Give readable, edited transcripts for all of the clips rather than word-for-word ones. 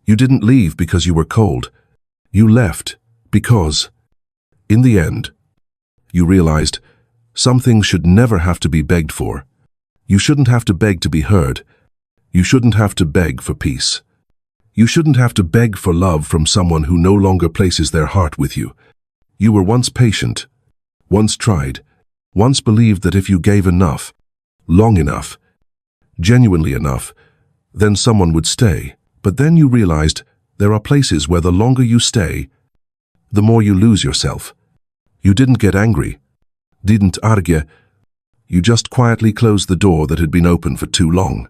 You didn't leave because you were cold. You left because, in the end, you realized some things should never have to be begged for. You shouldn't have to beg to be heard. You shouldn't have to beg for peace. You shouldn't have to beg for love from someone who no longer places their heart with you. You were once patient, once tried, once believed that if you gave enough, long enough, genuinely enough, then someone would stay. But then you realized there are places where the longer you stay, the more you lose yourself. You didn't get angry, didn't argue. You just quietly closed the door that had been open for too long.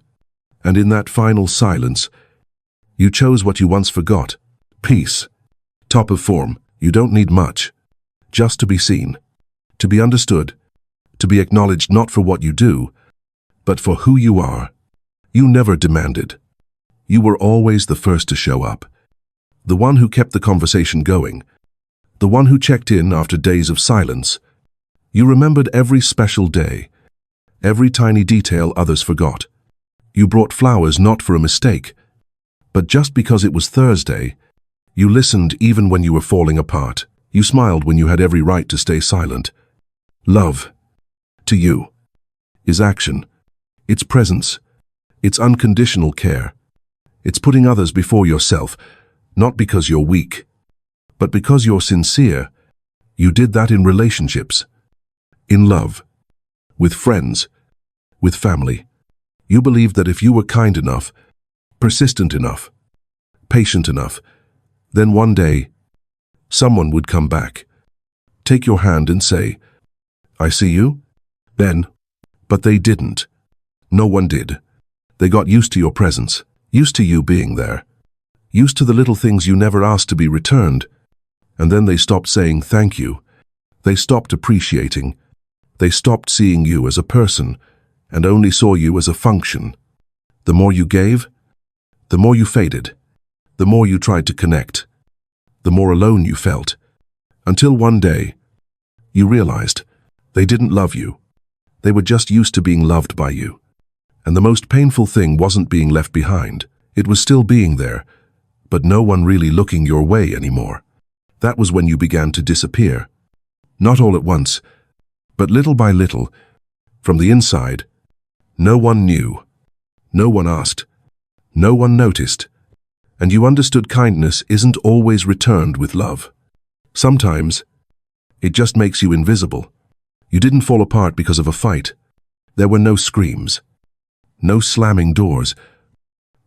And in that final silence, you chose what you once forgot: peace. Top of form. You don't need much. Just to be seen, to be understood, to be acknowledged not for what you do, but for who you are. You never demanded. You were always the first to show up. The one who kept the conversation going. The one who checked in after days of silence. You remembered every special day, every tiny detail others forgot. You brought flowers not for a mistake, but just because it was Thursday. You listened even when you were falling apart. You smiled when you had every right to stay silent. Love, to you, is action. It's presence. It's unconditional care. It's putting others before yourself, not because you're weak, but because you're sincere. You did that in relationships, in love, with friends, with family. You believed that if you were kind enough, persistent enough, patient enough, then one day, someone would come back, take your hand and say, "I see you," then. But they didn't. No one did. They got used to your presence, used to you being there, used to the little things you never asked to be returned. And then they stopped saying thank you. They stopped appreciating. They stopped seeing you as a person and only saw you as a function. The more you gave, the more you faded. The more you tried to connect, the more alone you felt. Until one day, you realized they didn't love you. They were just used to being loved by you. And the most painful thing wasn't being left behind. It was still being there, but no one really looking your way anymore. That was when you began to disappear. Not all at once, but little by little, from the inside. No one knew. No one asked. No one noticed. And you understood kindness isn't always returned with love. Sometimes, it just makes you invisible. You didn't fall apart because of a fight. There were no screams, no slamming doors,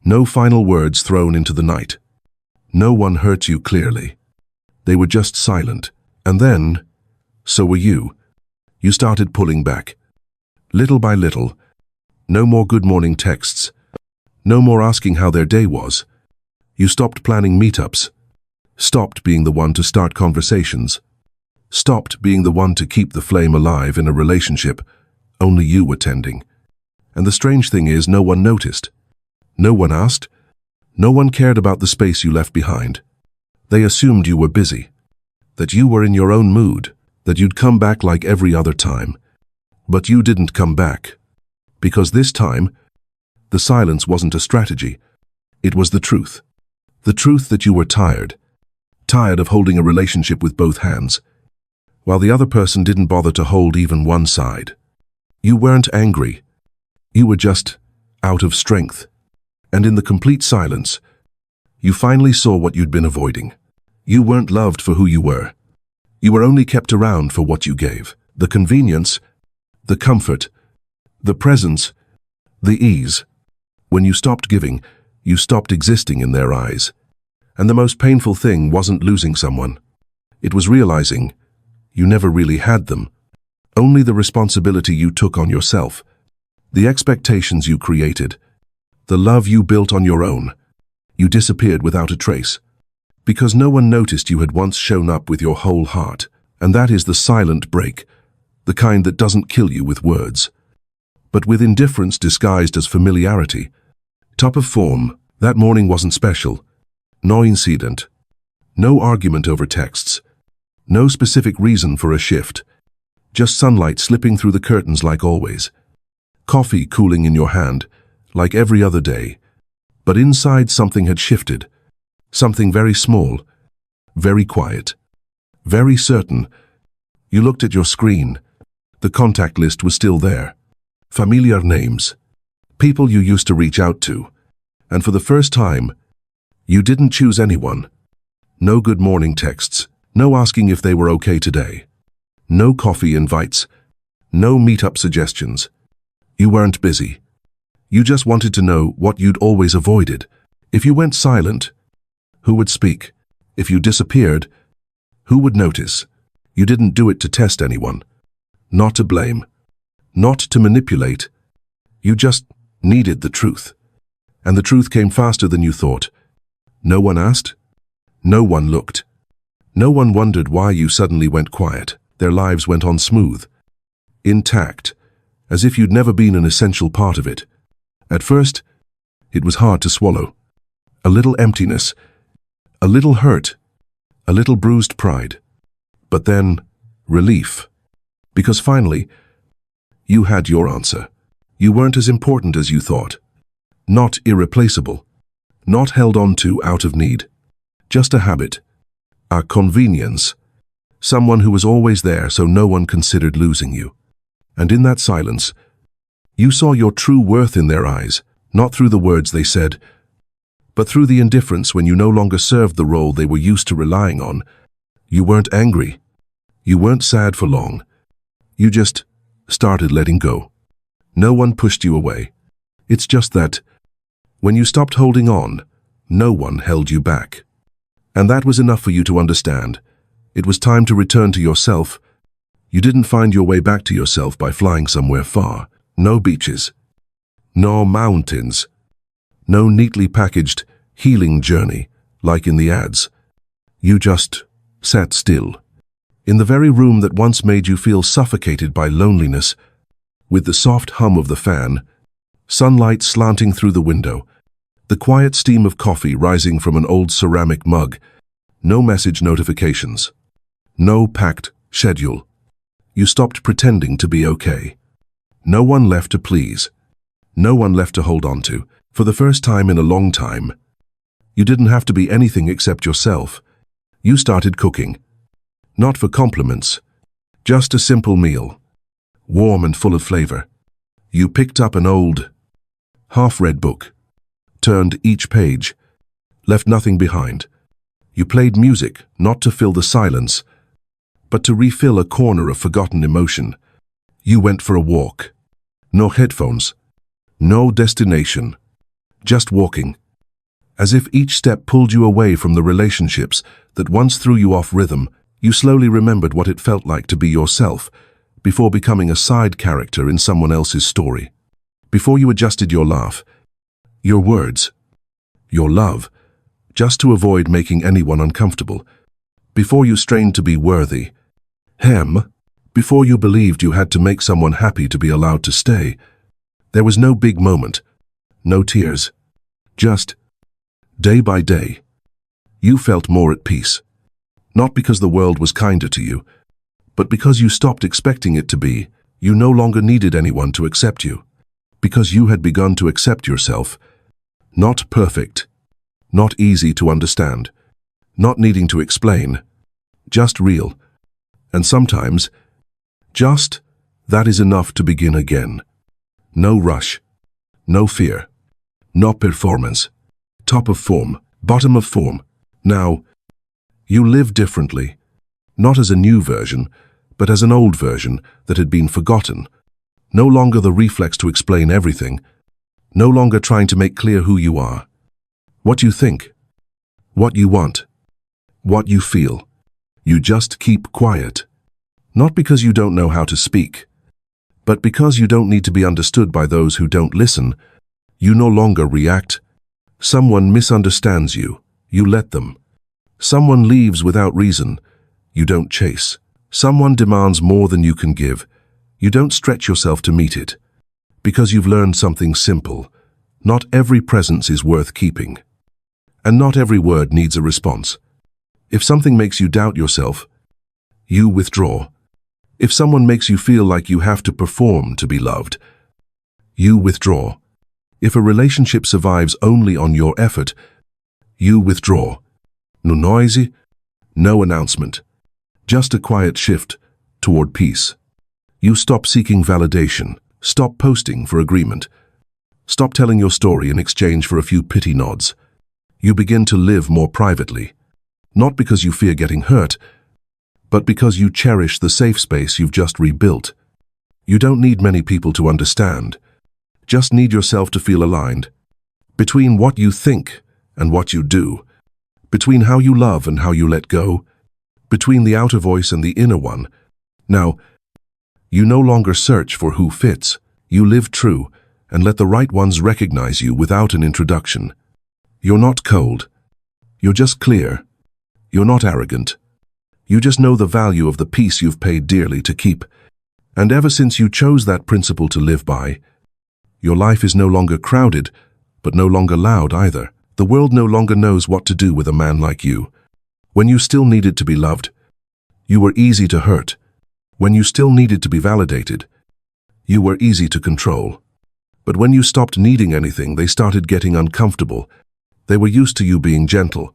no final words thrown into the night. No one hurt you clearly. They were just silent. And then, so were you. You started pulling back. Little by little. No more good morning texts. No more asking how their day was. You stopped planning meetups. Stopped being the one to start conversations. Stopped being the one to keep the flame alive in a relationship only you were tending. And the strange thing is, no one noticed. No one asked. No one cared about the space you left behind. They assumed you were busy, that you were in your own mood, that you'd come back like every other time. But you didn't come back. Because this time, the silence wasn't a strategy. It was the truth. The truth that you were tired. Tired of holding a relationship with both hands, while the other person didn't bother to hold even one side. You weren't angry. You were just out of strength. And in the complete silence, you finally saw what you'd been avoiding. You weren't loved for who you were. You were only kept around for what you gave. The convenience, the comfort, the presence, the ease. When you stopped giving, you stopped existing in their eyes. And the most painful thing wasn't losing someone. It was realizing you never really had them. Only the responsibility you took on yourself, the expectations you created, the love you built on your own. You disappeared without a trace, because no one noticed you had once shown up with your whole heart. And that is the silent break, the kind that doesn't kill you with words, but with indifference disguised as familiarity. Top of form. That morning wasn't special. No incident. No argument over texts. No specific reason for a shift. Just sunlight slipping through the curtains like always. Coffee cooling in your hand, like every other day. But inside something had shifted. Something very small, very quiet, very certain. You looked at your screen. The contact list was still there. Familiar names. People you used to reach out to. And for the first time, you didn't choose anyone. No good morning texts. No asking if they were okay today. No coffee invites. No meetup suggestions. You weren't busy. You just wanted to know what you'd always avoided. If you went silent, who would speak? If you disappeared, who would notice? You didn't do it to test anyone. Not to blame. Not to manipulate. You just needed the truth. And the truth came faster than you thought. No one asked. No one looked. No one wondered why you suddenly went quiet. Their lives went on smooth, intact, as if you'd never been an essential part of it. At first, it was hard to swallow. A little emptiness, a little hurt, a little bruised pride. But then, relief. Because finally, you had your answer. You weren't as important as you thought. Not irreplaceable. Not held on to out of need. Just a habit. A convenience. Someone who was always there so no one considered losing you. And in that silence, you saw your true worth in their eyes, not through the words they said, but through the indifference when you no longer served the role they were used to relying on. You weren't angry. You weren't sad for long. You just started letting go. No one pushed you away. It's just that, when you stopped holding on, no one held you back. And that was enough for you to understand. It was time to return to yourself. You didn't find your way back to yourself by flying somewhere far. No beaches. No mountains. No neatly packaged healing journey, like in the ads. You just sat still. In the very room that once made you feel suffocated by loneliness, with the soft hum of the fan, sunlight slanting through the window, the quiet steam of coffee rising from an old ceramic mug, no message notifications, no packed schedule. You stopped pretending to be okay. No one left to please. No one left to hold on to. For the first time in a long time, you didn't have to be anything except yourself. You started cooking. Not for compliments, just a simple meal, warm and full of flavor. You picked up an old, half-read book, turned each page, left nothing behind. You played music, not to fill the silence, but to refill a corner of forgotten emotion. You went for a walk. No headphones, no destination, just walking. As if each step pulled you away from the relationships that once threw you off rhythm. You slowly remembered what it felt like to be yourself, before becoming a side character in someone else's story. Before you adjusted your laugh, your words, your love, just to avoid making anyone uncomfortable. Before you strained to be worthy. Before you believed you had to make someone happy to be allowed to stay. There was no big moment, no tears. Just, day by day, you felt more at peace. Not because the world was kinder to you, but because you stopped expecting it to be. You no longer needed anyone to accept you. Because you had begun to accept yourself. Not perfect, not easy to understand, not needing to explain, just real. And sometimes, just that is enough to begin again. No rush, no fear, no performance, top of form, bottom of form. Now, you live differently, not as a new version, but as an old version that had been forgotten. No longer the reflex to explain everything, no longer trying to make clear who you are, what you think, what you want, what you feel. You just keep quiet. Not because you don't know how to speak, but because you don't need to be understood by those who don't listen. You no longer react. Someone misunderstands you, you let them. Someone leaves without reason, you don't chase. Someone demands more than you can give, you don't stretch yourself to meet it. Because you've learned something simple. Not every presence is worth keeping. And not every word needs a response. If something makes you doubt yourself, you withdraw. If someone makes you feel like you have to perform to be loved, you withdraw. If a relationship survives only on your effort, you withdraw. No noisy, no announcement. Just a quiet shift toward peace. You stop seeking validation. Stop posting for agreement. Stop telling your story in exchange for a few pity nods. You begin to live more privately. Not because you fear getting hurt, but because you cherish the safe space you've just rebuilt. You don't need many people to understand. Just need yourself to feel aligned. Between what you think and what you do. Between how you love and how you let go. Between the outer voice and the inner one. Now, you no longer search for who fits. You live true and let the right ones recognize you without an introduction. You're not cold. You're just clear. You're not arrogant. You just know the value of the peace you've paid dearly to keep. And ever since you chose that principle to live by, your life is no longer crowded, but no longer loud either. The world no longer knows what to do with a man like you. When you still needed to be loved, you were easy to hurt. When you still needed to be validated, you were easy to control. But when you stopped needing anything, they started getting uncomfortable. They were used to you being gentle,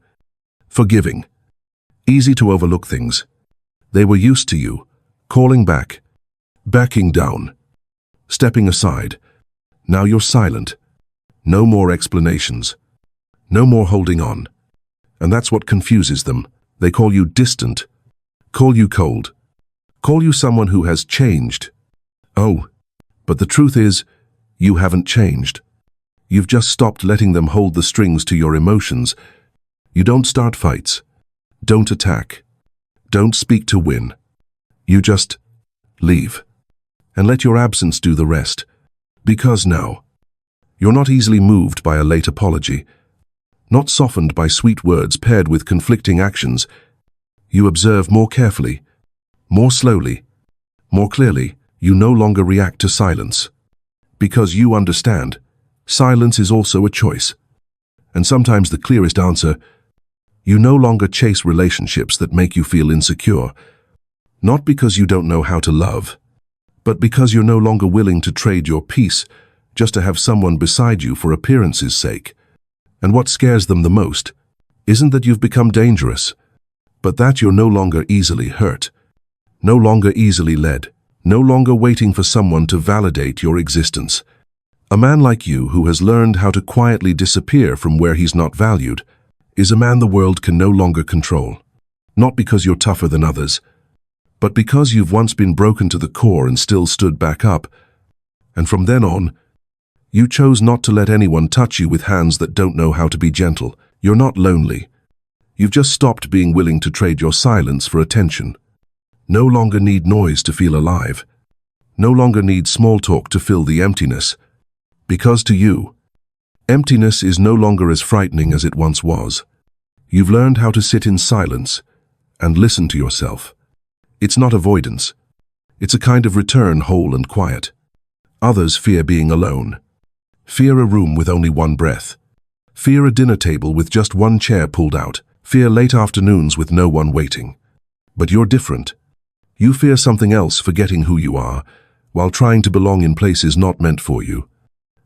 forgiving, easy to overlook things. They were used to you calling back, backing down, stepping aside. Now you're silent. No more explanations. No more holding on. And that's what confuses them. They call you distant, call you cold, call you someone who has changed. Oh, but the truth is, you haven't changed. You've just stopped letting them hold the strings to your emotions. You don't start fights. Don't attack. Don't speak to win. You just leave. And let your absence do the rest. Because now, you're not easily moved by a late apology. Not softened by sweet words paired with conflicting actions. You observe more carefully, more slowly, more clearly. You no longer react to silence. Because you understand, silence is also a choice. And sometimes the clearest answer, you no longer chase relationships that make you feel insecure. Not because you don't know how to love, but because you're no longer willing to trade your peace just to have someone beside you for appearance's sake. And what scares them the most isn't that you've become dangerous, but that you're no longer easily hurt, no longer easily led, no longer waiting for someone to validate your existence. A man like you who has learned how to quietly disappear from where he's not valued is a man the world can no longer control. Not because you're tougher than others, but because you've once been broken to the core and still stood back up. And from then on, you chose not to let anyone touch you with hands that don't know how to be gentle. You're not lonely. You've just stopped being willing to trade your silence for attention. No longer need noise to feel alive. No longer need small talk to fill the emptiness. Because to you, emptiness is no longer as frightening as it once was. You've learned how to sit in silence and listen to yourself. It's not avoidance. It's a kind of return whole and quiet. Others fear being alone. Fear a room with only one breath. Fear a dinner table with just one chair pulled out. Fear late afternoons with no one waiting. But you're different. You fear something else, forgetting who you are, while trying to belong in places not meant for you.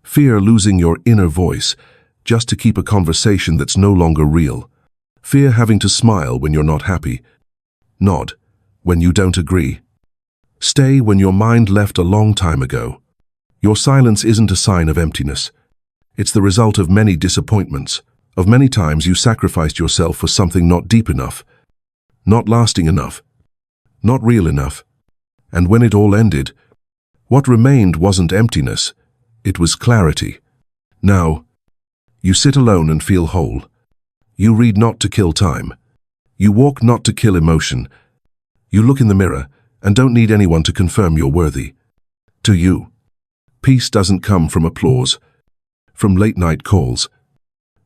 Fear losing your inner voice, just to keep a conversation that's no longer real. Fear having to smile when you're not happy. Nod when you don't agree. Stay when your mind left a long time ago. Your silence isn't a sign of emptiness. It's the result of many disappointments, of many times you sacrificed yourself for something not deep enough, not lasting enough, not real enough. And when it all ended, what remained wasn't emptiness, it was clarity. Now, you sit alone and feel whole. You read not to kill time. You walk not to kill emotion. You look in the mirror and don't need anyone to confirm you're worthy. To you, peace doesn't come from applause, from late-night calls,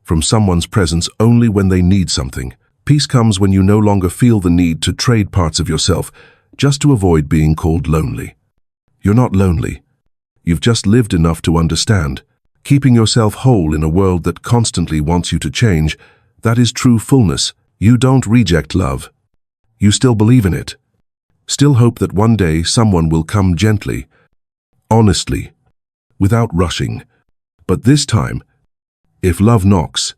from someone's presence only when they need something. Peace comes when you no longer feel the need to trade parts of yourself just to avoid being called lonely. You're not lonely. You've just lived enough to understand. Keeping yourself whole in a world that constantly wants you to change, that is true fullness. You don't reject love. You still believe in it. Still hope that one day someone will come gently, honestly, without rushing. But this time, if love knocks,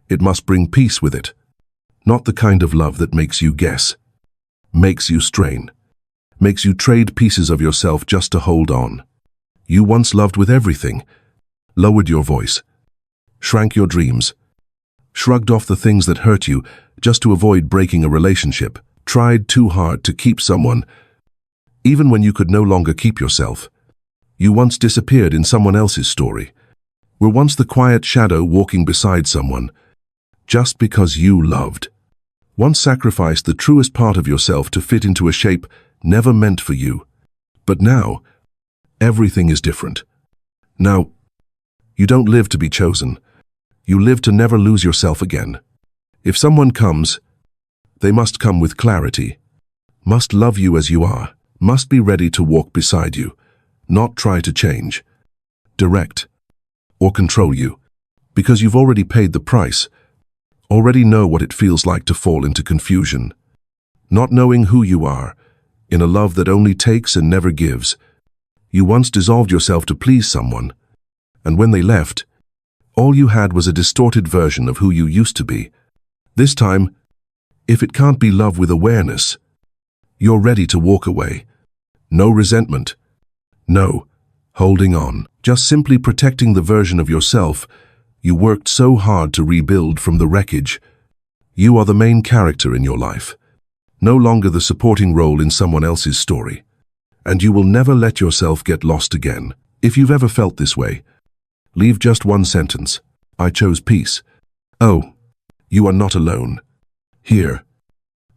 it must bring peace with it. Not the kind of love that makes you guess, makes you strain, makes you trade pieces of yourself just to hold on. You once loved with everything, lowered your voice, shrank your dreams, shrugged off the things that hurt you just to avoid breaking a relationship, tried too hard to keep someone, even when you could no longer keep yourself. You once disappeared in someone else's story, were once the quiet shadow walking beside someone, just because you loved. Once sacrificed the truest part of yourself to fit into a shape never meant for you. But now, everything is different. Now, you don't live to be chosen. You live to never lose yourself again. If someone comes, they must come with clarity, must love you as you are, must be ready to walk beside you, not try to change, direct, or control you, because you've already paid the price, already know what it feels like to fall into confusion, not knowing who you are, in a love that only takes and never gives. You once dissolved yourself to please someone, and when they left, all you had was a distorted version of who you used to be. This time, if it can't be love with awareness, you're ready to walk away. No resentment, no holding on, just simply protecting the version of yourself you worked so hard to rebuild from the wreckage. You are the main character in your life, no longer the supporting role in someone else's story. And you will never let yourself get lost again. If you've ever felt this way, leave just one sentence: I chose peace. Oh, you are not alone. Here,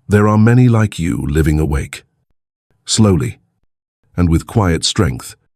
there are many like you living awake, slowly, and with quiet strength.